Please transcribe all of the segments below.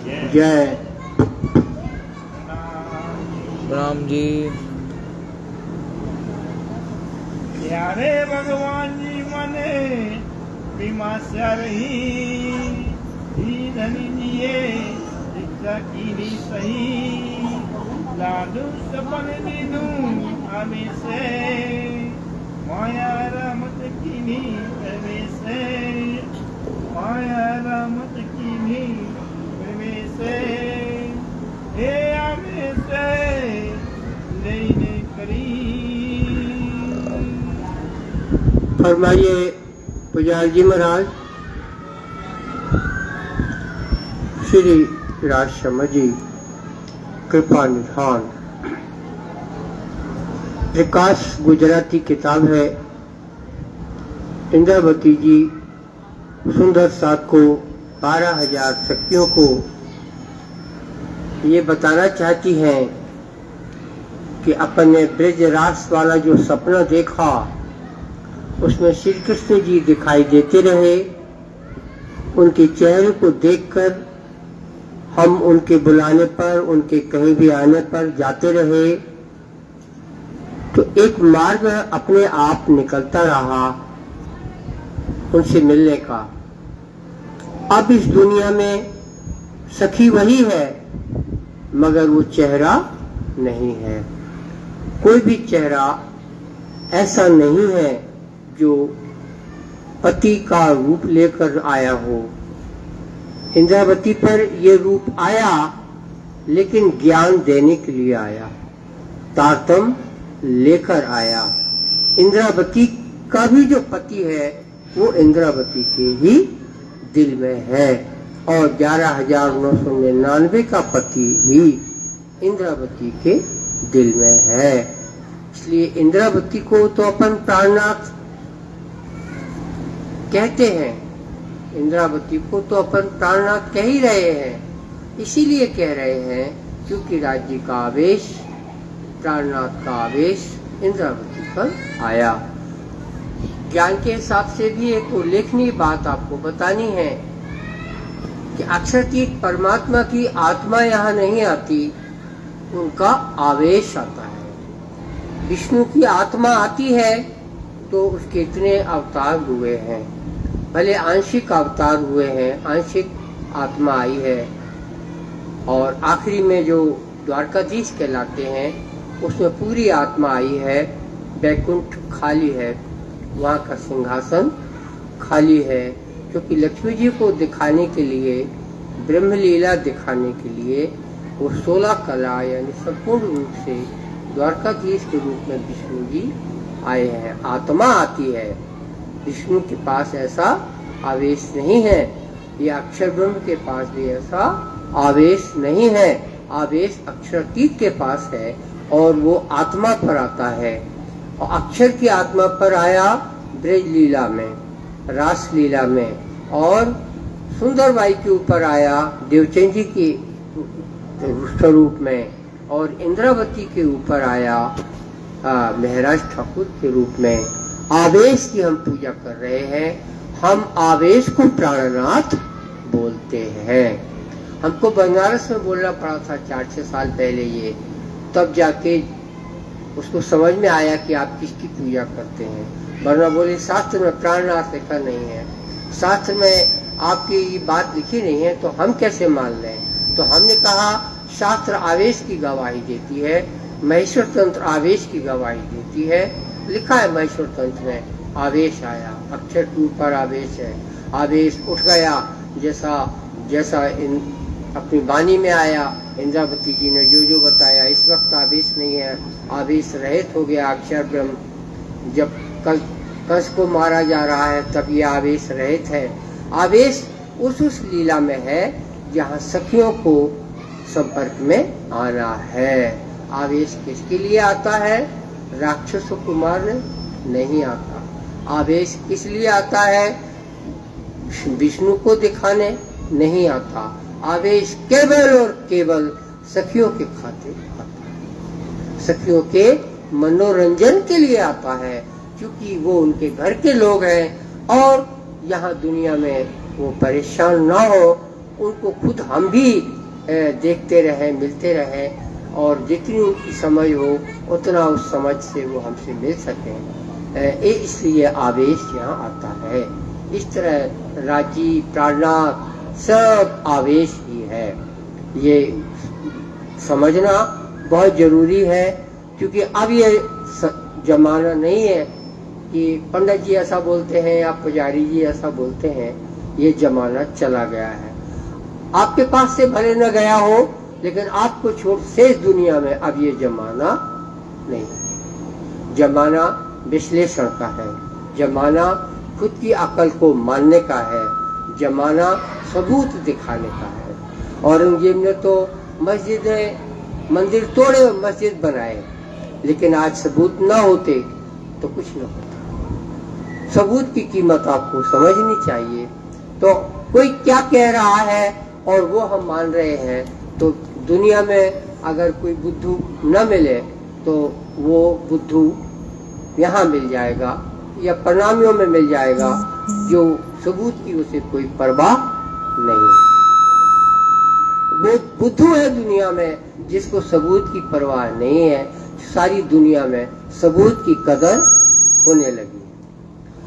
जय। राम जी। यारे भगवान जी मने बीमा से रही धनी जिए शिक्षा की भी सही लाडू सपन दीनू हमें से माया रमत की भी हमें से माया रमत की भी हमें से हे हमें से लेने करी। फरमाइए पुजारी जी महाराज। श्री राज शर्मा जी कृपा निधान। प्रकाश गुजराती किताब है। इंद्रावती जी सुंदर साथ को 12,000 शक्तियों को ये बताना चाहती हैं कि अपन ने ब्रज रास वाला जो सपना देखा उसमें श्री कृष्ण जी दिखाई देते रहे। उनके चेहरे को देखकर हम उनके बुलाने पर, उनके कहीं भी आने पर जाते रहे, तो एक मार्ग अपने आप निकलता रहा उनसे मिलने का। अब इस दुनिया में सखी वही है मगर वो चेहरा नहीं है। कोई भी चेहरा ऐसा नहीं है जो पति का रूप लेकर आया हो। इंद्रावती पर ये रूप आया लेकिन ज्ञान देने के लिए आया, तारतम्य लेकर आया। इंद्रावती का भी जो पति है वो इंद्रावती के ही दिल में है और 11,999 का पति भी इंद्रावती के दिल में है। इसलिए इंद्रावती को तो अपन प्राणनाथ कहते हैं। इंद्रावती को तो अपन प्राणनाथ कह ही रहे हैं। इसीलिए कह रहे हैं क्योंकि राज्य का आवेश, प्राणनाथ का आवेश इंद्रावती पर आया। ज्ञान के हिसाब से भी एक उल्लेखनीय बात आपको बतानी है कि अक्षरतीत परमात्मा की आत्मा यहाँ नहीं आती, उनका आवेश आता है। विष्णु की आत्मा आती है तो उसके इतने अवतार हुए हैं, भले आंशिक अवतार हुए हैं, आंशिक आत्मा आई है और आखिरी में जो द्वारकाधीश कहलाते हैं उसमें पूरी आत्मा आई है। बैकुंठ खाली है, वहाँ का सिंहासन खाली है, क्योंकि लक्ष्मी जी को दिखाने के लिए, ब्रह्मलीला दिखाने के लिए वो 16 कला यानी संपूर्ण रूप से द्वारकाधीश के रूप में विष्णु जी आए हैं। आत्मा आती है, विष्णु के पास ऐसा आवेश नहीं है। ये अक्षर ब्रह्म के पास भी ऐसा आवेश नहीं है। आवेश अक्षरातीत के पास है और वो आत्मा पर आता है। और अक्षर की आत्मा पर आया ब्रज लीला में, रास लीला में, और सुंदरबाई के ऊपर आया देवचंदी के स्वरूप में, और इंद्रावती के ऊपर आया महराज ठाकुर के रूप में। आवेश की हम पूजा कर रहे हैं। हम आवेश को प्राणनाथ बोलते हैं। हमको बनारस में बोलना पड़ा था 4-6 साल पहले ये, तब जाके उसको समझ में आया कि आप किसकी पूजा करते हैं। वरना बोले शास्त्र में प्राणनाथ लिखा नहीं है, शास्त्र में आपकी ये बात लिखी नहीं है, तो हम कैसे मान लें। तो हमने कहा शास्त्र आवेश की गवाही देती है, महेश्वर तंत्र आवेश की गवाही देती है। लिखा है महेश्वर तंत्र में आवेश आया, अक्षर के ऊपर आवेश है, आवेश उठ गया जैसा जैसा इन अपनी वाणी में आया। इंद्रावती जी ने जो जो बताया, इस वक्त आवेश नहीं है, आवेश रहित हो गया अक्षर ब्रह्म। जब कंस को मारा जा रहा है तब ये आवेश रहित है। आवेश उस लीला में है जहाँ सखियों को संपर्क में आना है। आवेश किसके लिए आता है? राक्षसों को मारने नहीं आता। आवेश किस लिए आता है? विष्णु को दिखाने नहीं आता। आवेश केवल और केवल सखियों के खातिर आता है, सखियों के मनोरंजन के लिए आता है, क्योंकि वो उनके घर के लोग हैं और यहाँ दुनिया में वो परेशान ना हो। उनको खुद हम भी देखते रहें, मिलते रहें, और जितनी उनकी समझ हो उतना उस समझ से वो हमसे मिल सकें। इसलिए आवेश यहाँ आता है। इस तरह राजी, प्राणनाथ सब आवेश ही है। ये समझना बहुत जरूरी है, क्योंकि अब ये जमाना नहीं है कि पंडित जी ऐसा बोलते हैं या पुजारी जी ऐसा बोलते हैं। ये जमाना चला गया है। आपके पास से भले न गया हो, लेकिन आपको छोड़ शेष दुनिया में अब ये जमाना नहीं। जमाना विश्लेषण का है, जमाना खुद की अकल को मानने का है, जमाना सबूत दिखाने का है। औरंगजेब ने तो मंदिर तोड़े और मस्जिद बनाए, लेकिन आज सबूत न होते तो कुछ न होता। सबूत की कीमत आपको समझनी चाहिए। तो कोई क्या कह रहा है और वो हम मान रहे हैं, तो दुनिया में अगर कोई बुद्धू न मिले तो वो बुद्धू यहाँ मिल जाएगा या प्रणामियों में मिल जाएगा, जो सबूत की उसे कोई परवाह नहीं है। वो बुद्धू है दुनिया में जिसको सबूत की परवाह नहीं है। सारी दुनिया में सबूत की कदर होने लगी,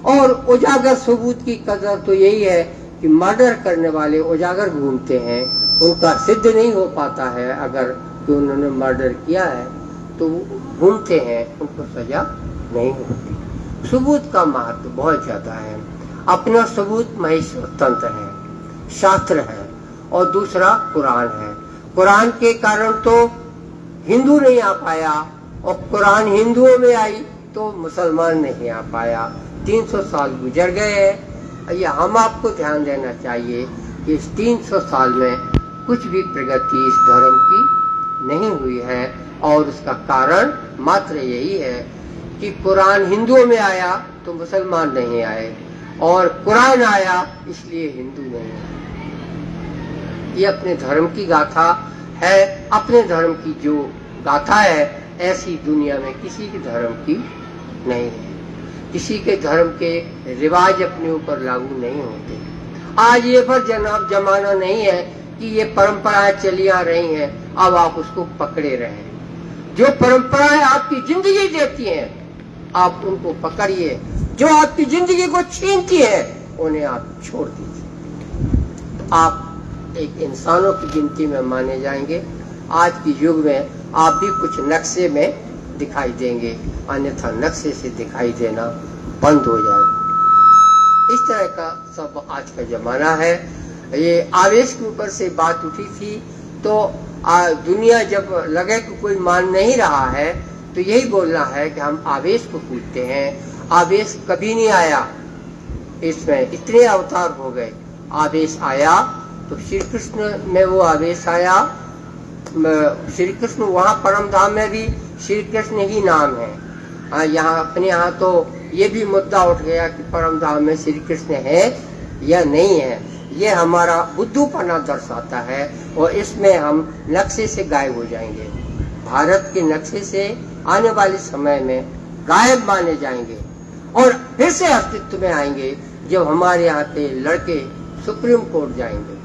और उजागर सबूत की कदर तो यही है कि मर्डर करने वाले उजागर घूमते हैं, उनका सिद्ध नहीं हो पाता है अगर कि उन्होंने मर्डर किया है, तो घूमते हैं, उनको सजा नहीं होती। सबूत का महत्व बहुत ज्यादा है। अपना सबूत महेश्वर तंत्र है, शास्त्र है, और दूसरा कुरान है। कुरान के कारण तो हिंदू नहीं आ पाया, और कुरान हिंदुओं में आई तो मुसलमान नहीं आ पाया। 300 साल गुजर गए हैं। ये हम आपको ध्यान देना चाहिए कि इस 300 साल में कुछ भी प्रगति इस धर्म की नहीं हुई है, और उसका कारण मात्र यही है कि कुरान हिंदुओं में आया तो मुसलमान नहीं आए, और कुरान आया इसलिए हिंदू नहीं आए। ये अपने धर्म की गाथा है। अपने धर्म की जो गाथा है, ऐसी दुनिया में किसी के धर्म की नहीं है। किसी के धर्म के रिवाज अपने ऊपर लागू नहीं होते। आज ये पर जमाना नहीं है कि ये परंपराएं चली आ रही हैं, अब आप उसको पकड़े रहे। जो परंपराएं आपकी जिंदगी देती हैं, आप उनको पकड़िए। जो आपकी जिंदगी को छीनती है, उन्हें आप छोड़ दीजिए। आप एक इंसानों की गिनती में माने जाएंगे। आज के युग में आप भी कुछ नक्शे में दिखाई देंगे, अन्यथा नक्शे से दिखाई देना बंद हो जाएगा। इस तरह का सब आज का जमाना है। ये आवेश के ऊपर से बात उठी थी, तो दुनिया जब लगे कि कोई मान नहीं रहा है, तो यही बोलना है कि हम आवेश को पूछते हैं। आवेश कभी नहीं आया, इसमें इतने अवतार हो गए। आवेश आया तो श्री कृष्ण में वो आवेश आया। श्री कृष्ण वहाँ परम धाम में भी श्री कृष्ण ही नाम है। यहाँ अपने यहाँ तो ये भी मुद्दा उठ गया कि परम धाम में श्री कृष्ण है या नहीं है। ये हमारा बुद्धूपना दर्शाता है, और इसमें हम नक्शे से गायब हो जाएंगे। भारत के नक्शे से आने वाले समय में गायब माने जाएंगे, और फिर से अस्तित्व में आएंगे जब हमारे यहाँ के लड़के सुप्रीम कोर्ट जाएंगे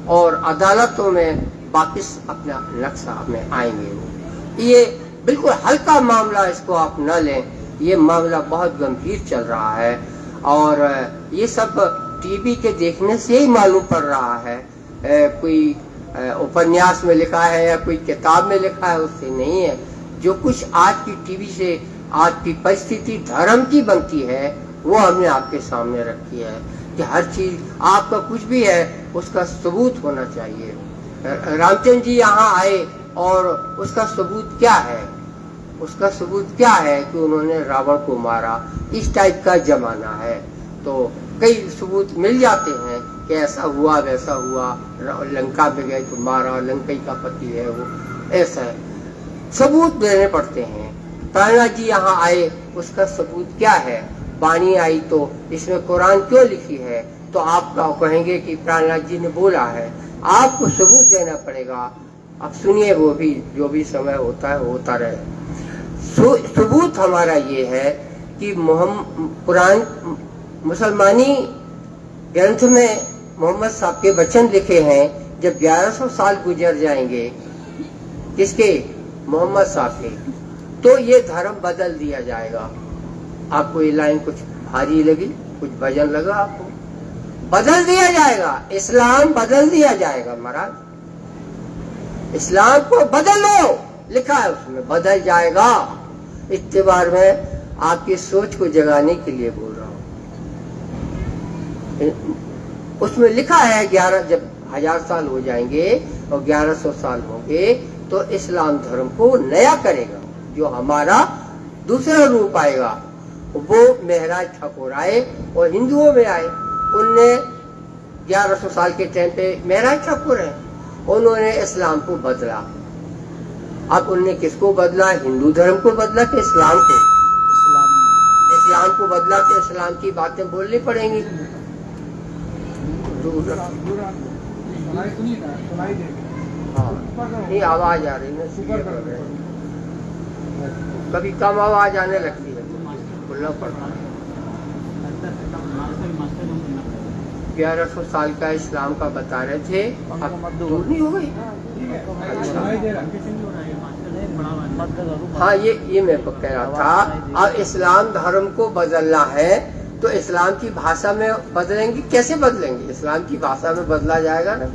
और अदालतों में वापिस अपना नक्शा में आएंगे। ये बिल्कुल हल्का मामला, इसको आप न लें। ये मामला बहुत गंभीर चल रहा है, और ये सब टीवी के देखने से ही मालूम पड़ रहा है। कोई उपन्यास में लिखा है या कोई किताब में लिखा है, उससे नहीं है। जो कुछ आज की टीवी से आज की परिस्थिति धर्म की बनती है, वो हमने आपके सामने रखी है कि हर चीज आपका कुछ भी है उसका सबूत होना चाहिए। रामचंद्र जी यहाँ आए और उसका सबूत क्या है? उसका सबूत क्या है कि उन्होंने रावण को मारा। इस टाइप का जमाना है, तो कई सबूत मिल जाते हैं कि ऐसा हुआ वैसा हुआ, लंका में गए तो मारा, लंकई का पति है वो, ऐसा है। सबूत देने पड़ते हैं। प्राणनाथ जी यहाँ आए, उसका सबूत क्या है? वाणी आई तो इसमें कुरान क्यों लिखी है? तो आप कहेंगे कि प्राणनाथ जी ने बोला है। आपको सबूत देना पड़ेगा। अब सुनिए, वो भी जो भी समय होता है होता रहे। सबूत हमारा ये है कि कुरान मुसलमानी ग्रंथ में मोहम्मद साहब के वचन लिखे हैं जब 1100 साल गुजर जाएंगे किसके, मोहम्मद साहब के, तो ये धर्म बदल दिया जाएगा। आपको ये लाइन कुछ भारी लगी, कुछ वजन लगा आपको? बदल दिया जाएगा, इस्लाम बदल दिया जाएगा महाराज। इस्लाम को बदल लो, लिखा है उसमें, बदल जाएगा। इत्तेबार में आपकी सोच को जगाने के लिए बोल रहा हूं। उसमें लिखा है 11, जब 1000 साल हो जाएंगे और 1100 साल होंगे तो इस्लाम धर्म को नया करेगा, जो हमारा दूसरा रूप आएगा। वो महराज ठाकुर आए और हिंदुओं में आए, उनने 1100 साल के टाइम पे महराज ठाकुर है, उन्होंने इस्लाम को बदला। अब उनने किसको बदला, हिंदू धर्म को बदला कि इस्लाम को? इस्लाम को बदला तो इस्लाम की बातें बोलनी पड़ेंगी। हाँ, नहीं आवाज आ रही है, कभी कम आवाज आने लगती है, बोलना पड़ता है। 1100 साल का इस्लाम का बता रहे थे, अब दूर नहीं हो गई। हाँ, ये मैं कह रहा था। अब इस्लाम धर्म को बदलना है तो इस्लाम की भाषा में बदलेंगे। कैसे बदलेंगे? इस्लाम की भाषा में बदला जाएगा ना।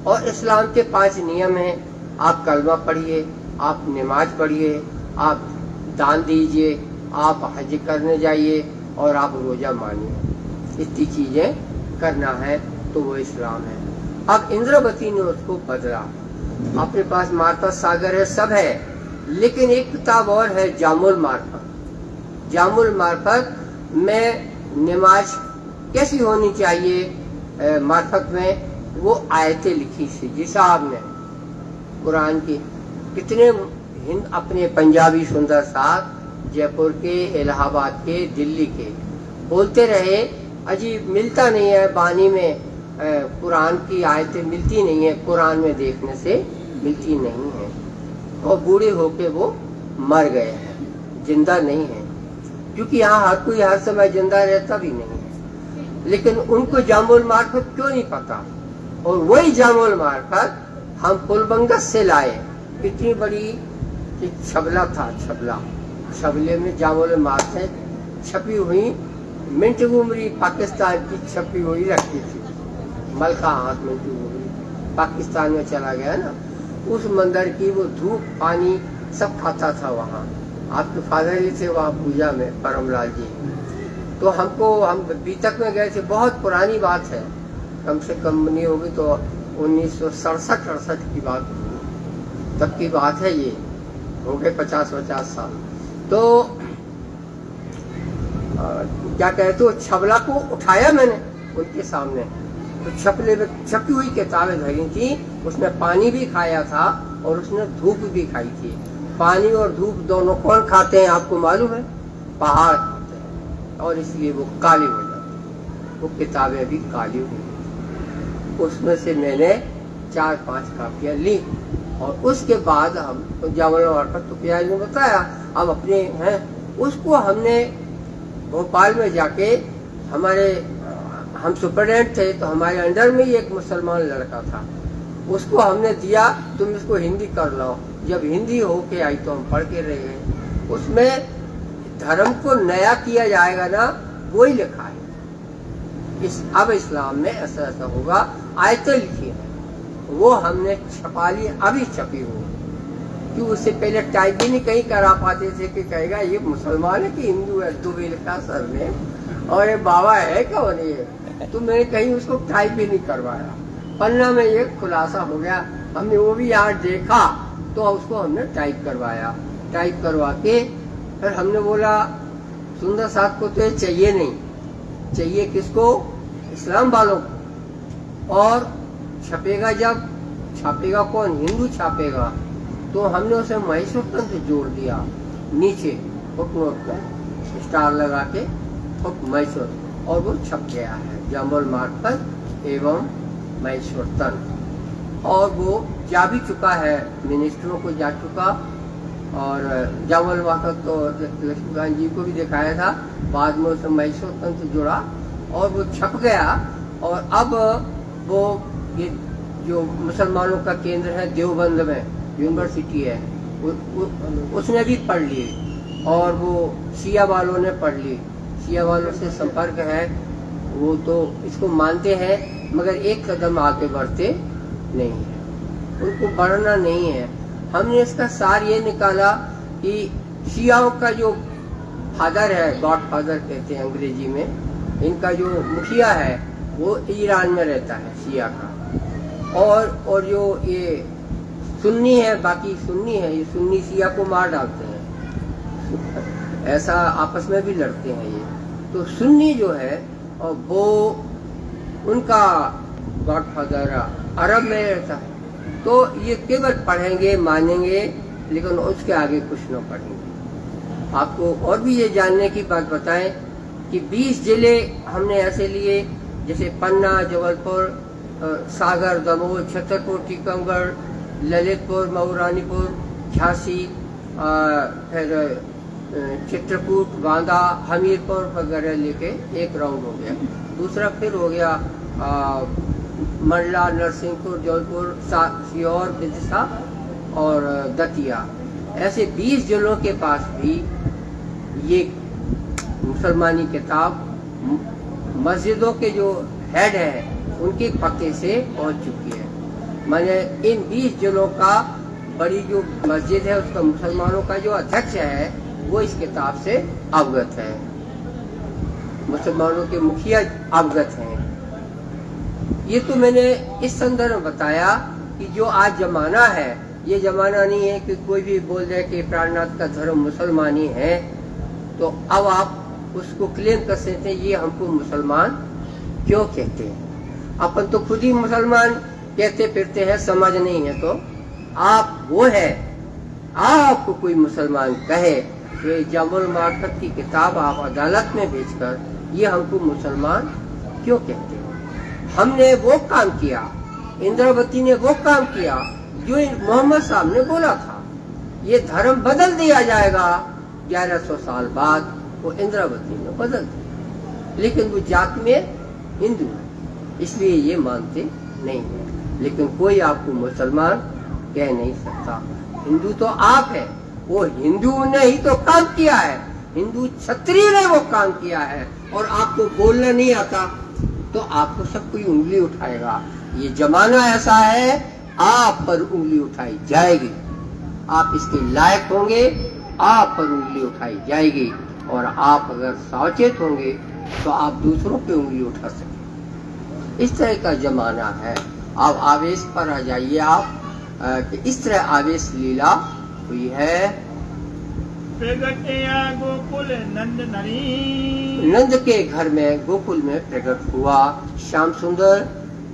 और इस्लाम के 5 नियम हैं। आप कलमा पढ़िए, आप नमाज पढ़िए, आप दान दीजिए, आप हज करने जाइए और आप रोजा मानिए। इतनी चीजें करना है तो वो इस्लाम है। अब इंद्रवती ने उसको बदला। अपने पास मार्फत सागर है, सब है, लेकिन एक किताब और है, जामुल मार्फत। जामुल मार्फत में नमाज कैसी होनी चाहिए, मार्फत में वो आयतें लिखी थी जी साहब ने कुरान की। कितने हिंद अपने पंजाबी सुंदर साहब, जयपुर के, इलाहाबाद के, दिल्ली के, बोलते रहे अजीब मिलता नहीं है बानी में, कुरान की आयतें मिलती नहीं है, कुरान में देखने से मिलती नहीं है। और बूढ़े होके वो मर गए हैं, जिंदा नहीं है, क्योंकि यहाँ हर कोई हर समय जिंदा रहता भी नहीं है। लेकिन उनको जामुल मार्फत क्यों नहीं पता? और वही जामुल मार्फत हम पुलबंगस से लाए। कितनी बड़ी छबला था, छबले में जामुल मार्फत छपी हुई मिंट घुमरी पाकिस्तान की छपी हुई रखी थी। मलका हाथ मिंट घुमरी पाकिस्तान में चला गया ना, उस मंदिर की वो धूप पानी सब खाता था वहाँ। आपके फादर जी थे वहाँ पूजा में, परमलाल जी। तो हम बीतक में गए थे, बहुत पुरानी बात है, कम से कम नहीं होगी तो 1967-68 की बात होगी, तब की बात है। ये हो गए 50-50 साल। तो क्या कहते हो, छबला को उठाया मैंने उनके सामने, तो छपले में छपी हुई किताबें धरी थी, उसने पानी भी खाया था और उसने धूप भी खाई थी। पानी और धूप दोनों कौन खाते हैं आपको मालूम है? पहाड़ खाते हैं, और इसलिए वो काली हो जाती। वो किताबें भी काली हुई। उसमें से मैंने 4-5 कापियां ली और उसके बाद हम जामुल मार्फत तो प्याज में बताया, अब अपने हैं उसको हमने भोपाल में जाके, हम सुपरडेंट थे तो हमारे अंडर में ही एक मुसलमान लड़का था, उसको हमने दिया, तुम इसको हिंदी कर लो। जब हिंदी होके आई तो हम पढ़ के रहे। उसमें धर्म को नया किया जाएगा ना, वही लिखा है। अब इस्लाम में ऐसा ऐसा होगा, आयतें लिखी है, वो हमने छपा ली, अभी छपी हो। क्यों उससे पहले टाइप भी नहीं कहीं करा पाते थे कि कहेगा ये मुसलमान है कि हिंदू है, तो भी लिखा सर ने, और ये बाबा है कौन ये, तो मैंने कहीं उसको टाइप भी नहीं करवाया। पन्ना में ये खुलासा हो गया, हमने वो भी यहाँ देखा तो उसको हमने टाइप करवाया। टाइप करवा के फिर हमने बोला सुंदर साहब को तो ये चाहिए नहीं, चाहिए किसको? इस्लाम वालों को। और छपेगा जब, छापेगा कौन? हिंदू छापेगा। तो हमने उसे मैसूर तंत्र जोड़ दिया नीचे फुटनोट में स्टार लगा के, मैसूर, और वो छप गया है जामुल मार्फत एवं मैसूर तंत्र। और वो जा भी चुका है, मिनिस्टरों को जा चुका, और जामुल मार्फत तो लक्ष्मीकांत जी को भी दिखाया था, बाद में उसे मैसूर तंत्र जुड़ा और वो छप गया। और अब वो ये जो मुसलमानों का केंद्र है देवबंद में यूनिवर्सिटी है, उसने भी पढ़ ली, और वो शिया वालों ने पढ़ ली। शिया वालों से संपर्क है, वो तो इसको मानते हैं मगर एक कदम आगे बढ़ते नहीं है, उनको बढ़ना नहीं है। हमने इसका सार ये निकाला कि शियाओं का जो फादर है, गॉड फादर कहते हैं अंग्रेजी में, इनका जो मुखिया है वो ईरान में रहता है शिया का, और जो ये सुन्नी है, बाकी सुन्नी है, ये सुन्नी शिया को मार डालते हैं, ऐसा आपस में भी लड़ते हैं ये। तो सुन्नी जो है और वो उनका गॉडफादर अरब में रहता है, तो ये केवल पढ़ेंगे मानेंगे लेकिन उसके आगे कुछ न पढ़ेंगे। आपको और भी ये जानने की बात बताएं कि 20 जिले हमने ऐसे लिए, जैसे पन्ना, जबलपुर, सागर, दमोह, छतरपुर, टीकमगढ़, ललितपुर, मऊरानीपुर, झांसी, फिर चित्रकूट, बांदा, हमीरपुर वगैरह लेके एक राउंड हो गया। दूसरा फिर हो गया मंडला, नरसिंहपुर, जौनपुर, सीहोर, विदिशा और दतिया। ऐसे 20 जिलों के पास भी ये मुसलमानी किताब मस्जिदों के जो हेड है उनके पते से पहुंच चुकी है। माने इन 20 जिलों का बड़ी जो मस्जिद है उसका मुसलमानों का जो अध्यक्ष है वो इस किताब से अवगत है, मुसलमानों के मुखिया अवगत हैं। ये तो मैंने इस संदर्भ में बताया कि जो आज जमाना है ये जमाना नहीं है कि कोई भी बोल दे कि प्राणनाथ का धर्म मुसलमानी है तो अब आप उसको क्लेम कर सकते हैं ये हमको मुसलमान क्यों कहते हैं। अपन तो खुद ही मुसलमान कहते फिरते हैं, समझ नहीं है तो आप वो है, आपको कोई मुसलमान कहे कि जामुल मार्फत की किताब आप अदालत में भेजकर ये हमको मुसलमान क्यों कहते हैं। हमने वो काम किया, इंद्रावती ने वो काम किया जो मोहम्मद साहब ने बोला था, ये धर्म बदल दिया जाएगा 1100 साल बाद, वो इंद्रावती ने बदल दिया। लेकिन वो जात में हिंदू है इसलिए ये मानते नहीं है। लेकिन कोई आपको मुसलमान कह नहीं सकता, हिंदू तो आप है, वो हिंदू ने ही तो काम किया है, हिंदू क्षत्रिय ने वो काम किया है, और आपको बोलना नहीं आता तो आपको सब कोई उंगली उठाएगा। ये जमाना ऐसा है, आप पर उंगली उठाई जाएगी, आप इसके लायक होंगे, आप पर उंगली उठाई जाएगी, और आप अगर सावचेत होंगे तो आप दूसरों पे उंगली उठा सकेंगे। इस तरह का जमाना है। अब आवेश पर आ जाइए आप कि इस तरह आवेश लीला हुई है। गोकुल नंद नरी, नंद के घर में गोकुल में प्रकट हुआ श्याम सुंदर।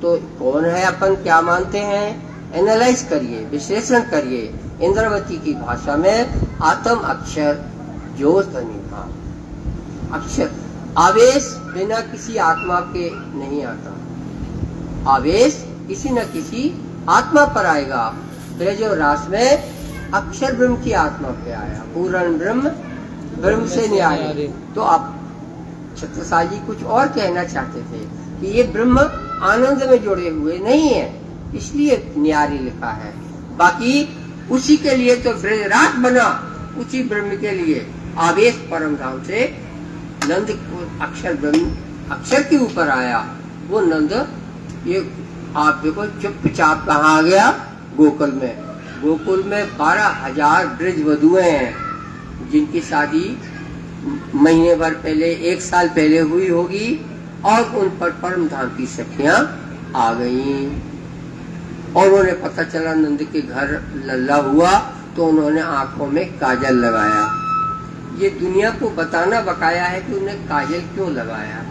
तो कौन है, अपन क्या मानते हैं, एनालाइज करिए, विश्लेषण करिए। इंद्रावती की भाषा में आत्म अक्षर जोश ध्वनि था। अक्षर आवेश बिना किसी आत्मा के नहीं आता, आवेश किसी न किसी आत्मा पर आएगा। ब्रज और रास में अक्षर ब्रह्म की आत्मा पे आया, पूर्ण ब्रह्म ब्रह्म से न्याय। तो आप छत्रसाल जी कुछ और कहना चाहते थे कि ये ब्रह्म आनंद में जुड़े हुए नहीं है, इसलिए न्यारी लिखा है। बाकी उसी के लिए तो ब्रजराज बना, उसी ब्रह्म के लिए आवेश परम धाम से नंद अक्षर ब्रह्म अक्षर के ऊपर आया। वो नंद, ये आप देखो चुपचाप कहाँ आ गया, गोकुल में। गोकुल में 12,000 ब्रज वधुएं हैं जिनकी शादी महीने भर पहले, 1 साल पहले हुई होगी, और उन पर परम धाम की सखियां आ गईं। और उन्हें पता चला नंद के घर लल्ला हुआ तो उन्होंने आंखों में काजल लगाया। ये दुनिया को बताना बकाया है कि उन्हें काजल क्यों लगाया।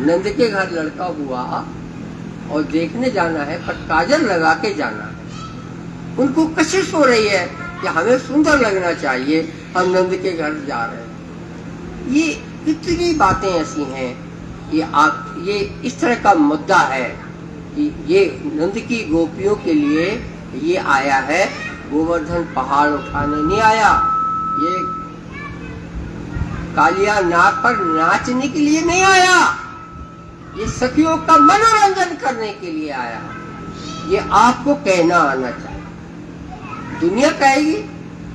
नंद के घर लड़का हुआ और देखने जाना है, पर काजल लगा के जाना है। उनको कशिश हो रही है कि हमें सुंदर लगना चाहिए, हम नंद के घर जा रहे हैं। ये कितनी बातें ऐसी हैं, ये इस तरह का मुद्दा है कि ये नंद की गोपियों के लिए ये आया है, गोवर्धन पहाड़ उठाने नहीं आया, ये कालिया नाग पर नाचने के लिए नहीं आया, ये सखियों का मनोरंजन करने के लिए आया। ये आपको कहना आना चाहिए। दुनिया कहेगी,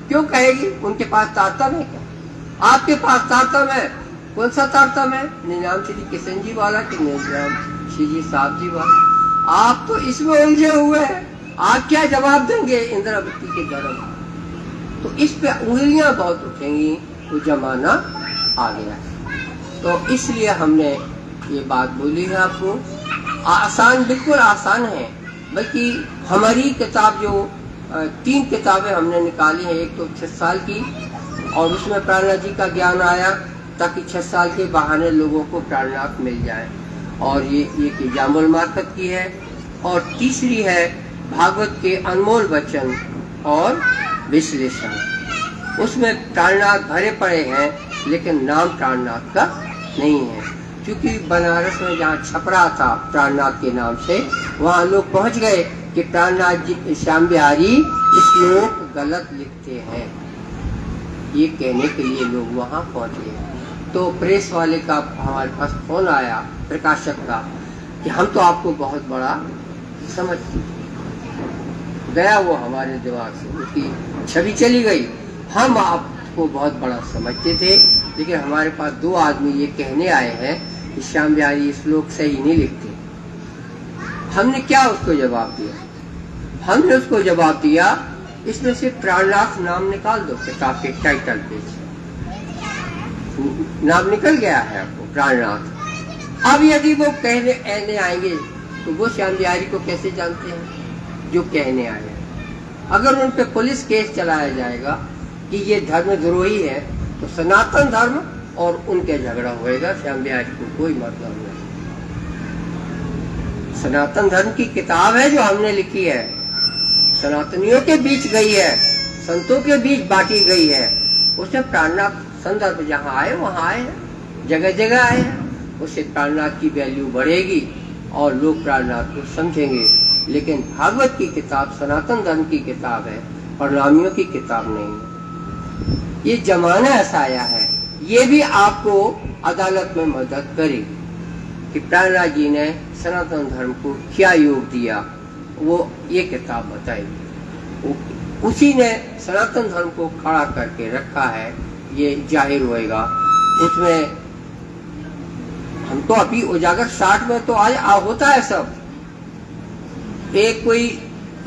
क्यों कहेगी? उनके पास तारतम है क्या? आपके पास तारतम है? कौन सा तारतम है? निजाम श्री किशन जी वाला कि निजाम श्री साहब जी वाला? आप तो इसमें उलझे हुए हैं। आप क्या जवाब देंगे इंद्रावती के धर्म? तो इस पे उंगलियां बहुत उठेंगी, तो जमाना आ गया। तो इसलिए हमने ये बात बोली है आपको। आसान, बिल्कुल आसान है। बल्कि हमारी किताब जो 3 किताबें हमने निकाली हैं, एक तो 6 साल की, और उसमें प्राणनाथ जी का ज्ञान आया ताकि 6 साल के बहाने लोगों को प्राणनाथ मिल जाए, और ये जामुल मार्फत की है। और तीसरी है भागवत के अनमोल वचन और विश्लेषण। उसमें प्राणनाथ भरे पड़े हैं, लेकिन नाम प्राणनाथ का नहीं है, क्योंकि बनारस में जहाँ छपरा था प्राणनाथ के नाम से, वहाँ लोग पहुँच गए कि प्राणनाथ जी श्याम बिहारी श्लोक गलत लिखते हैं। ये कहने के लिए लोग वहाँ पहुँच गए। तो प्रेस वाले का हमारे पास फोन आया, प्रकाशक का, कि हम तो आपको बहुत बड़ा समझते गया, वो हमारे दिमाग से उसकी छवि चली गई। हम आपको बहुत बड़ा समझते थे, लेकिन हमारे पास 2 आदमी ये कहने आए हैं कि श्याम बिहारी श्लोक सही नहीं लिखते। हमने क्या उसको जवाब दिया? हमने उसको जवाब दिया, इसमें से प्राणनाथ नाम निकाल दो किताब के टाइटल पे से। नाम निकल गया है आपको प्राणनाथ। अब यदि वो कहने आएंगे तो वो श्याम बिहारी को कैसे जानते हैं जो कहने आए हैं? अगर उन पे पुलिस केस चलाया जाएगा कि ये धर्मद्रोही है, तो सनातन धर्म और उनके झगड़ा होएगा, श्याम बिहारी को कोई मतलब नहीं। सनातन धर्म की किताब है जो हमने लिखी है, सनातनियों के बीच गई है, संतों के बीच बांटी गई है। उसमें प्राणनाथ संदर्भ जहाँ आए वहाँ आए हैं, जगह जगह आए हैं। उससे प्राणनाथ की वैल्यू बढ़ेगी और लोग प्राणनाथ को समझेंगे। लेकिन भागवत की किताब सनातन धर्म की किताब है, प्रणामियों की किताब नहीं है। ये जमाना ऐसा आया है, ये भी आपको अदालत में मदद करेगी कि प्राणनाथ जी ने सनातन धर्म को क्या योग दिया, वो ये किताब बताएगी। उसी ने सनातन धर्म को खड़ा करके रखा है, ये जाहिर होएगा। उसमें हम तो अभी उजागर 60 में तो आज होता है सब। एक कोई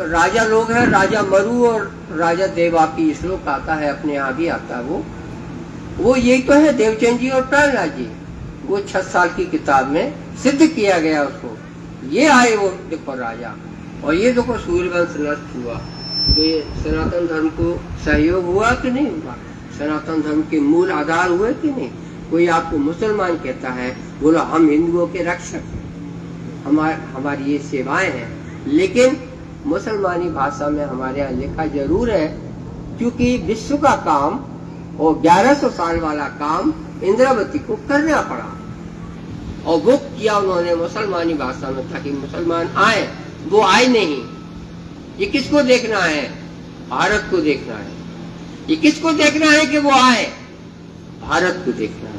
राजा लोग है, राजा मरु और राजा देवापी श्लोक आता है, अपने यहाँ भी आता है। वो यही तो है देवचंद जी और प्राणनाथ जी। वो 6 साल की किताब में सिद्ध किया गया उसको। ये आए वो देखो राजा, और ये देखो सूर्यवंश नष्ट हुआ। तो ये सनातन धर्म को सहयोग हुआ कि नहीं हुआ? सनातन धर्म के मूल आधार हुए कि नहीं? कोई आपको मुसलमान कहता है, बोलो हम हिंदुओं के रक्षक हैं, हमारी ये सेवाएं हैं, लेकिन मुसलमानी भाषा में हमारे यहाँ लिखा जरूर है, क्योंकि विश्व का काम और 1100 साल वाला काम इंद्रावती को करना पड़ा, और वो किया उन्होंने मुसलमानी भाषा में, ताकि मुसलमान आए। वो आए नहीं। ये किसको देखना है? भारत को देखना है। ये किसको देखना है कि वो आए? भारत को देखना है।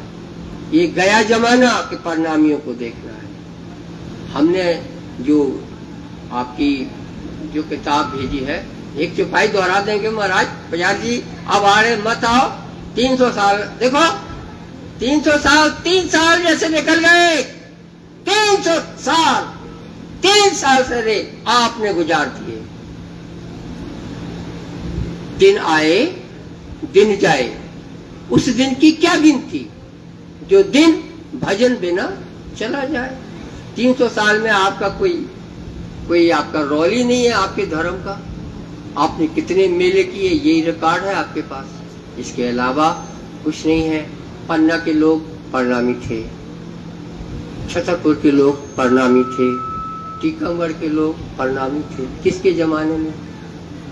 ये गया जमाना के परिणामियों को देखना है। हमने जो आपकी जो किताब भेजी है, एक चौपाई दोहरा देंगे महाराज प्रयाग जी, अब आ रहे मत आओ। 300 साल देखो, 300 साल 3 साल जैसे निकल गए। 300 साल 3 साल से रे आपने गुजार दिए। दिन आए दिन जाए। उस दिन की क्या गिनती जो दिन भजन बिना चला जाए। 300 साल में आपका कोई आपका रोल ही नहीं है आपके धर्म का। आपने कितने मेले किए, यही रिकॉर्ड है आपके पास। इसके अलावा कुछ नहीं है। पन्ना के लोग प्रणामी थे, छतरपुर के लोग प्रणामी थे, टीकमगढ़ के लोग प्रणामी थे। किसके जमाने में?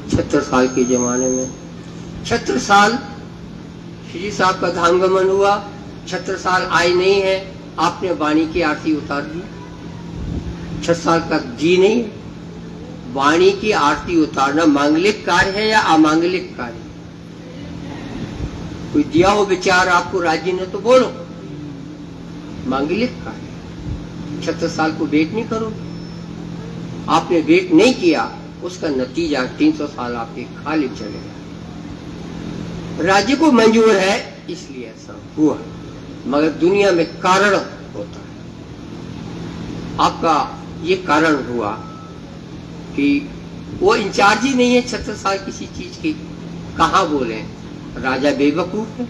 76 साल के जमाने में। 76 साल श्री साहब का धामगमन हुआ, 76 साल आए नहीं है, आपने वाणी की आरती उतार दी। 6 साल तक जी नहीं। वाणी की आरती उतारना मांगलिक कार्य है या अमांगलिक कार्य? कोई दिया हो विचार आपको राज्य ने तो बोलो। मांगलिक कार्य। 76 साल को वेट नहीं करोगे? आपने वेट नहीं किया, उसका नतीजा 300 साल आपके खाली चलेगा। राज्य को मंजूर है इसलिए ऐसा हुआ, मगर दुनिया में कारण होता है। आपका ये कारण हुआ कि वो इंचार्ज ही नहीं है 36 साल किसी चीज की। कहाँ बोले, राजा बेवकूफ है।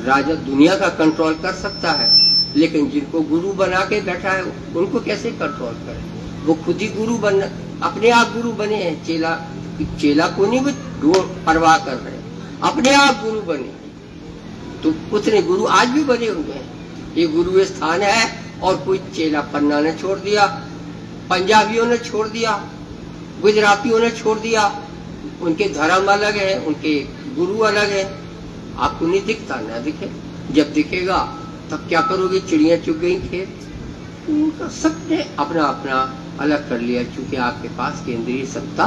राजा दुनिया का कंट्रोल कर सकता है, लेकिन जिनको गुरु बना के बैठा है उनको कैसे कंट्रोल करे? वो खुद ही गुरु बन, अपने आप गुरु बने हैं। चेला को नहीं वो परवाह कर रहे, अपने आप गुरु बने। तो उतने गुरु आज भी बने हुए हैं। ये गुरु स्थान है, और कोई चेला पन्ना ने छोड़ दिया, पंजाबियों ने छोड़ दिया, गुजरातियों ने छोड़ दिया। उनके धर्म अलग है, उनके गुरु अलग है। आपको नहीं दिखता, ना दिखे। जब दिखेगा तब क्या करोगे? चिड़िया चुग गई खेत। उनका सबने अपना अपना अलग कर लिया, क्योंकि आपके पास केंद्रीय सत्ता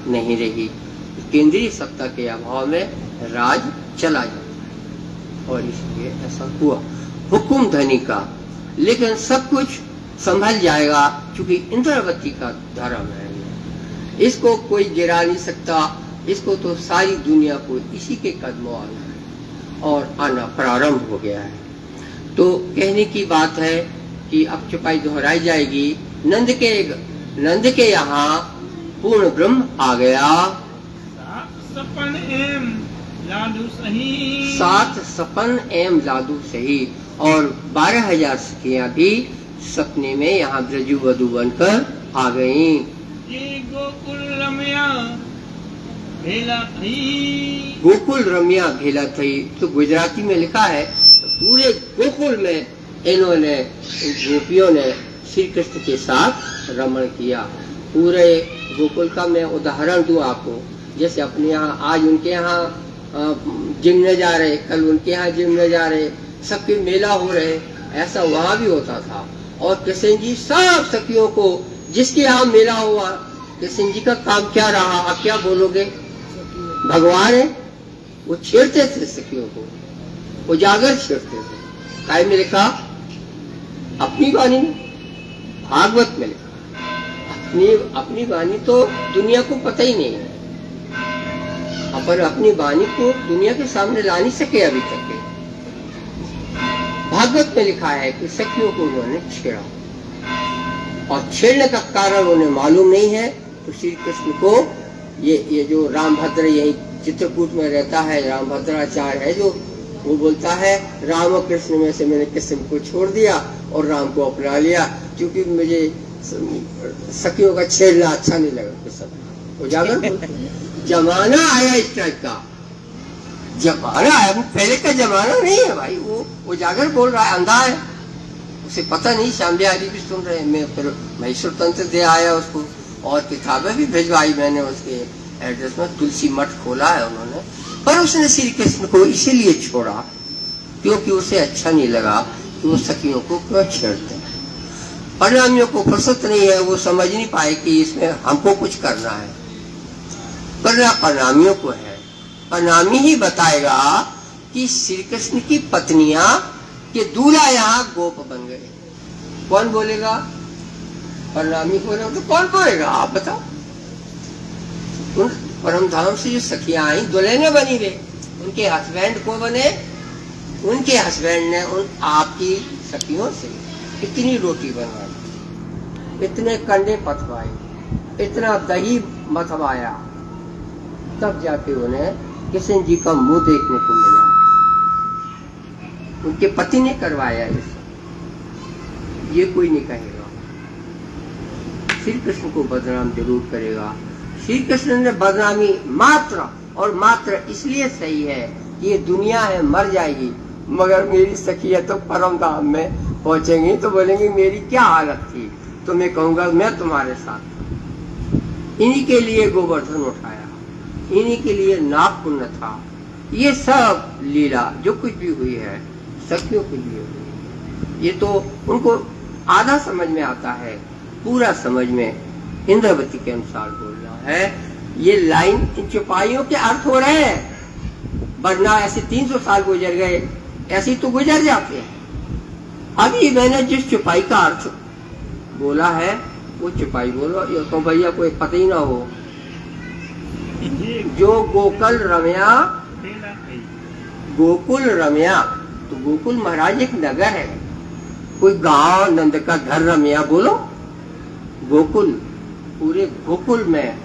नहीं रही। केंद्रीय सत्ता के अभाव में राज चला जाता है, और इसलिए ऐसा हुआ। हुकुम धनी का, लेकिन सब कुछ संभल जाएगा, क्योंकि इंद्रावती का धर्म है। इसको कोई गिरा नहीं सकता। इसको तो सारी दुनिया को इसी के कदमों आना है, और आना प्रारंभ हो गया है। तो कहने की बात है कि अब चौपाई दोहराई जाएगी। नंद के यहाँ पूर्ण ब्रह्म आ गया। सपन एम जादू सही, 7 सपन एम जादू सही, और 12,000 सखियां भी सपने में यहाँ ब्रजवधु बनकर आ गईं। ये गोकुल रम्या भेला थई, गोकुल रम्या भेला थई, तो गुजराती में लिखा है। पूरे गोकुल में इन्होंने, गोपियों ने श्री कृष्ण के साथ रमण किया। पूरे गोकुल का मैं उदाहरण दूं आपको। जैसे अपने यहाँ आज उनके यहाँ जिम में जा रहे, कल उनके यहाँ जिम में जा रहे, सबके मेला हो रहे, ऐसा वहाँ भी होता था। और कृष्ण जी सब सखियों को, जिसके यहाँ मेला हुआ, कृष्ण जी का काम क्या रहा? आप क्या बोलोगे? भगवान है। वो छेड़ते थे सखियों को, उजागर छेड़ते थे। काय में लिखा? अपनी वाणी में, भागवत में लिखा। अपनी वाणी तो दुनिया को पता ही नहीं है, अपन अपनी वाणी को दुनिया के सामने ला नहीं सके अभी तक। भागवत में लिखा है कि सखियों को उन्होंने छेड़ा, और छेड़ने का कारण उन्हें मालूम नहीं है। तो श्री कृष्ण को ये जो रामभद्र यही चित्रकूट में रहता है, रामभद्राचार्य है, जो वो बोलता है राम और कृष्ण में से मैंने कृष्ण को छोड़ दिया और राम को अपना लिया, क्योंकि मुझे सखियों का छेड़ना अच्छा नहीं लगा। कृष्ण उजागर जमाना आया इस टाइप का, जमाना है। वो पहले का जमाना नहीं है भाई। वो उजागर बोल रहा है, अंधा है, उसे पता नहीं। श्याम बिहारी भी सुन रहे हैं। मैं फिर मैसूर तंत्र दे आया उसको, और किताबें भी भिजवाई मैंने उसके एड्रेस में। तुलसी मठ खोला है उन्होंने। पर उसने श्री कृष्ण को इसीलिए छोड़ा क्योंकि उसे अच्छा नहीं लगा कि वो सखियों को क्यों छेड़ते हैं। परिणामियों को फुर्सत नहीं है, वो समझ नहीं पाए कि इसमें हमको कुछ करना है। करना परिणामियों को है। परिणामी ही बताएगा कि श्री कृष्ण की पत्नियां के दूल्हा यहाँ गोप बन गए। कौन बोलेगा? परिणामी बोलेगा तो कौन बोलेगा? आप बताओ। उन परम धाम से जो सखियां आई दुल्हने बनी वे, उनके हस्बैंड को बने, उनके हस्बैंड ने उन आपकी सखियों से इतनी रोटी बनवाई, इतने कंडे पथवाए, इतना दही मथवाया, तब जाके उन्हें कृष्ण जी का मुंह देखने को मिला। उनके पति ने करवाया ये कोई नहीं कहेगा। श्री कृष्ण को बदनाम जरूर करेगा। श्री कृष्ण ने बदनामी मात्र और मात्र इसलिए सही है कि ये दुनिया है, मर जाएगी, मगर मेरी सखियां तो परम धाम में पहुंचेंगी तो बोलेंगी मेरी क्या हालत थी। तो मैं कहूंगा मैं तुम्हारे साथ। इन्हीं के लिए गोवर्धन उठाया, इन्हीं के लिए नाग पुण्य था। ये सब लीला जो कुछ भी हुई है सखियों के लिए हुई। ये तो उनको आधा समझ में आता है, पूरा समझ में इंद्रावती के अनुसार बोलना है। ये लाइन इन चौपाइयों के अर्थ हो रहे हैं, वरना ऐसे 300 साल गुजर गए, ऐसे तो गुजर जाते हैं। अभी मैंने जिस चौपाई का अर्थ बोला है वो चिपाई बोलो, ये तो भैया कोई पता ही ना हो। ये जो गोकुल रमया, बेला आई। गोकुल रमया, तो गोकुल महाराज एक नगर है, कोई गांव नंद का घर रमया बोलो। गोकुल, पूरे गोकुल में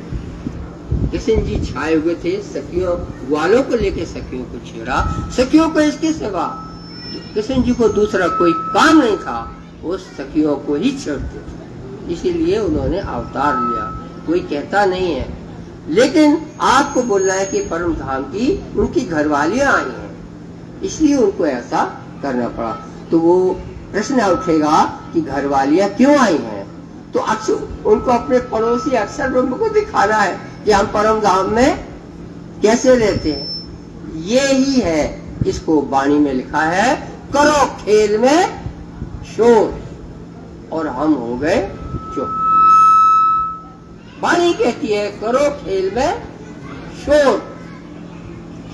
कृष्ण जी छाए हुए थे। सखियों ग्वालों को लेके सखियों को छेड़ा, सखियों को इसके सिवा कृष्ण जी को दूसरा कोई काम नहीं था, वो सखियों को ही छेड़ते थे। इसीलिए उन्होंने अवतार लिया, कोई कहता नहीं है। लेकिन आपको बोलना है कि परम धाम की उनकी घरवालियां आई हैं, इसलिए उनको ऐसा करना पड़ा। तो वो प्रश्न उठेगा कि घरवालियां क्यों आई हैं, तो अक्सर उनको अपने पड़ोसी अक्षर ब्रह्म को दिखाना है कि हम परम धाम में कैसे रहते हैं। ये ही है, इसको वाणी में लिखा है, करो खेल में शोर और हम हो गए चुप। वाणी कहती है करो खेल में शोर,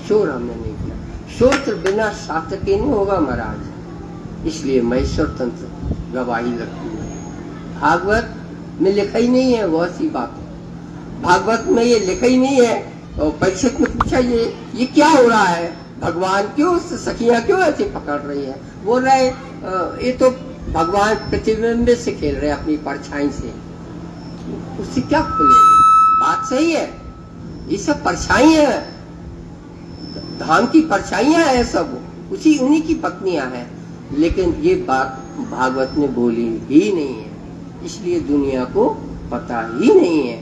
शोर हमने नहीं किया। शोर तो बिना शास्त्र के नहीं होगा महाराज, इसलिए महेश्वर तंत्र गवाही लगती है। भागवत में लिखा ही नहीं है, बहुत सी बात है भागवत में ये लिखा ही नहीं है। और परीक्षित में पूछा ये क्या हो रहा है, भगवान क्यों सखियां क्यों ऐसे पकड़ रही है। बोल रहे ये तो भगवान प्रतिबिंब से खेल रहे अपनी परछाई से, उससे क्या खुलेगी। बात सही है, ये सब परछाई है, धाम की परछाइयां है, सब उसी उन्हीं की पत्नियां हैं। लेकिन ये बात भागवत ने बोली ही नहीं है, इसलिए दुनिया को पता ही नहीं है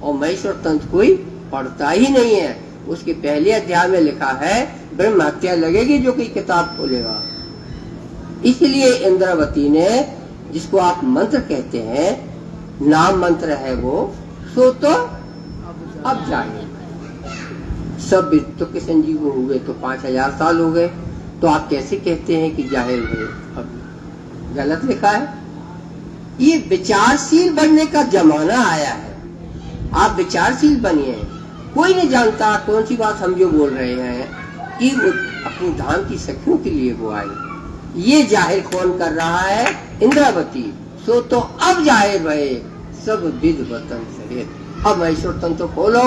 और महेश्वर तंत्र कोई पढ़ता ही नहीं है। उसके पहले अध्याय में लिखा है ब्रह्म हत्या लगेगी जो कोई किताब खोलेगा। इसलिए इंद्रावती ने, जिसको आप मंत्र कहते हैं, नाम मंत्र है वो, सो तो अब जाए। सब तो कृष्ण जी को हुए तो 5000 साल हो गए, तो आप कैसे कहते हैं कि जाहिर हुए। अब गलत लिखा है। ये विचारशील बनने का जमाना आया है, आप विचारशील बनिए। कोई नहीं जानता कौन सी बात हम जो बोल रहे हैं कि अपनी धाम की सखियों के लिए वो आए। ये जाहिर कौन कर रहा है, इंद्रावती। सो तो अब जाहिर भये सब विध वतन सहित। अब महेश्वर तंत्र खोलो,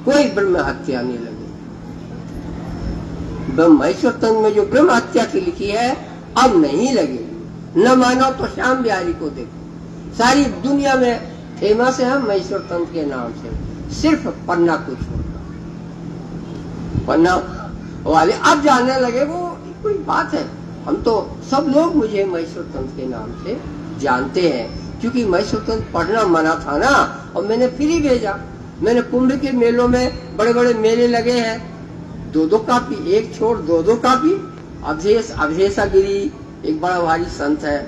कोई ब्रह्म हत्या नहीं लगे। महेश्वर तंत्र में जो ब्रह्म हत्या की लिखी है अब नहीं लगेगी। न मानो तो श्याम बिहारी को देखो, सारी दुनिया में फेमस है हम महेश्वर तंत्र के नाम से, सिर्फ पन्ना को छोड़कर। पन्ना वाले अब जानने लगे, वो कोई बात है। हम तो सब लोग मुझे महेश्वर तंत्र के नाम से जानते हैं, क्योंकि महेश्वर तंत्र पढ़ना मना था ना, और मैंने फिर ही भेजा। मैंने कुंभ के मेलों में बड़े बड़े मेले लगे हैं, 2-2 कापी, एक छोड़ 2-2 कापी। अवधेशागिरी एक बड़ा भारी संत है,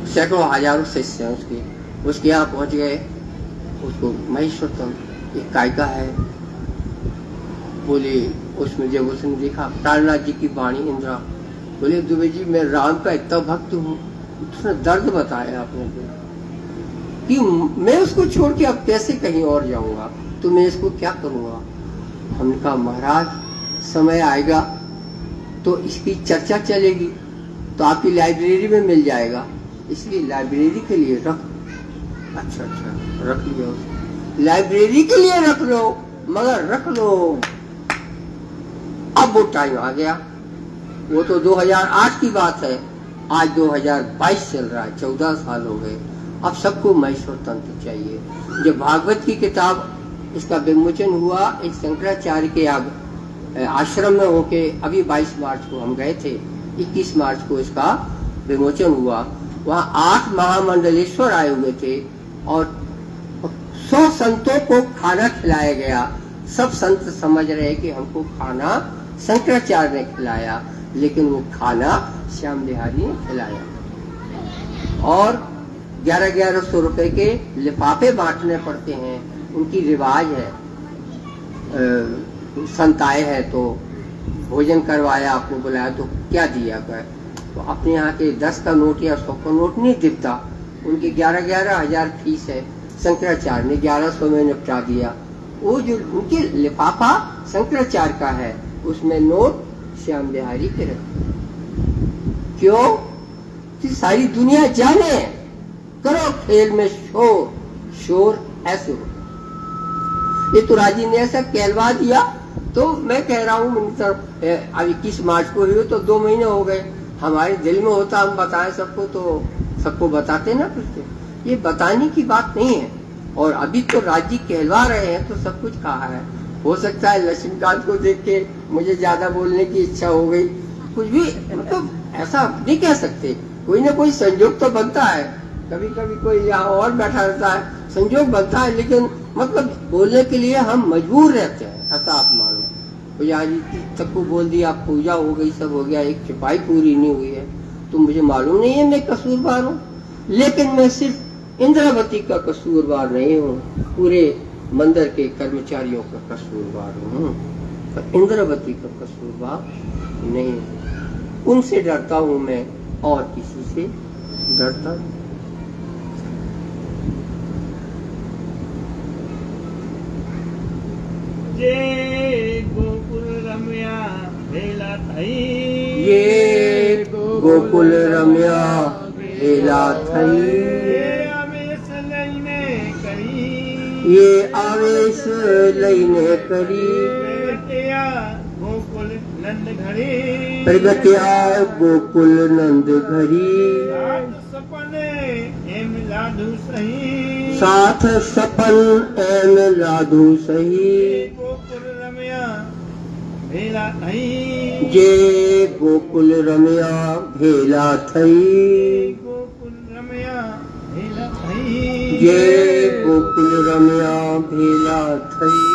सैकड़ों हजारों शिष्य हैं उसके यहाँ पहुंच गए। उसको महेश्वर तंत्र एक कायका है, बोले उसमें जब उसने देखा प्राणनाथ जी की वाणी इंद्रा, बोले दुबे जी मैं राम का इतना भक्त हूँ। उसने दर्द बताया अपने को कि मैं उसको छोड़ के अब कैसे कहीं और जाऊंगा, तो मैं इसको क्या करूंगा। हमने कहा महाराज समय आएगा तो इसकी चर्चा चलेगी, तो आपकी लाइब्रेरी में मिल जाएगा, इसलिए लाइब्रेरी के लिए रख। अच्छा रख लियो, लाइब्रेरी के लिए रख लो, मगर रख लो। अब वो टाइम आ गया, वो तो 2008 की बात है, आज 2022 चल रहा है, 14 साल हो गए। अब सबको महेश्वर तंत्र चाहिए। जब भागवत की किताब इसका विमोचन हुआ, एक शंकराचार्य के आश्रम में होके, अभी 22 मार्च को हम गए थे, 21 मार्च को इसका विमोचन हुआ। वहाँ 8 महामंडलेश्वर आए हुए थे और 100 संतों को खाना खिलाया गया। सब संत समझ रहे कि हमको खाना शंकराचार्य ने खिलाया, लेकिन वो खाना श्याम बिहारी ने खिलाया। और 1100 रुपए के लिफाफे बांटने पड़ते हैं, उनकी रिवाज है। संत आए हैं तो भोजन करवाया, आपने बुलाया तो क्या दिया कर, तो अपने यहाँ के 10 का नोट या 100 का नोट नहीं दिखता, उनकी 11 हजार फीस है, शंकराचार्य ने 1100 में निपटा दिया। वो जो उनके लिफाफा शंकराचार्य का है, उसमें नोट श्याम बिहारी के रखते। क्यों कि सारी दुनिया जाने करो खेल में शोर, शोर ऐसे हो। ये तो राजी ने ऐसा कहलवा दिया। तो मैं कह रहा हूँ अब 21 मार्च को हुई तो 2 महीने हो गए। हमारे दिल में होता हम बताएं सबको तो सबको बताते ना कुछ। ये बताने की बात नहीं है। और अभी तो राजी कहलवा रहे हैं तो सब कुछ कहा है। हो सकता है लक्ष्मीकांत को देख के मुझे ज्यादा बोलने की इच्छा हो गई, कुछ भी मतलब ऐसा नहीं कह सकते। कोई ना कोई संजोग तो बनता है, कभी कभी कोई यहाँ और बैठा रहता है, संजोग बनता है, लेकिन मतलब बोलने के लिए हम मजबूर रहते हैं, ऐसा आप मानो। तो यहाँ सबको बोल दिया, पूजा हो गई, सब हो गया, एक सिपाही पूरी नहीं हुई है, तो मुझे मालूम नहीं है मैं कसूरवार हूँ। लेकिन मैं सिर्फ इंद्रावती का कसूरवार नहीं हूँ, पूरे मंदिर के कर्मचारियों का कसूरवार हूँ, पर इंद्रावती का कसूरवार नहीं हूँ। उनसे डरता हूँ मैं और किसी से डरता नहीं। ये गोकुल रम्या भेला थई, ये गोकुल रम्या भेला थई, ये आवेश लईने करी, ये आवेश लईने करी, प्रगट्या गोकुल नंद घड़ी, प्रगट्या गोकुल नंद घड़ी, साथ सपने एम लाधु सही, साथ सपन एम लाधु सही, गोकुल रम्या भेला थई, जे गोकुल रम्या भेला थई, गोकुल रम्या भेला थई, जे गोकुल रम्या भेला थई।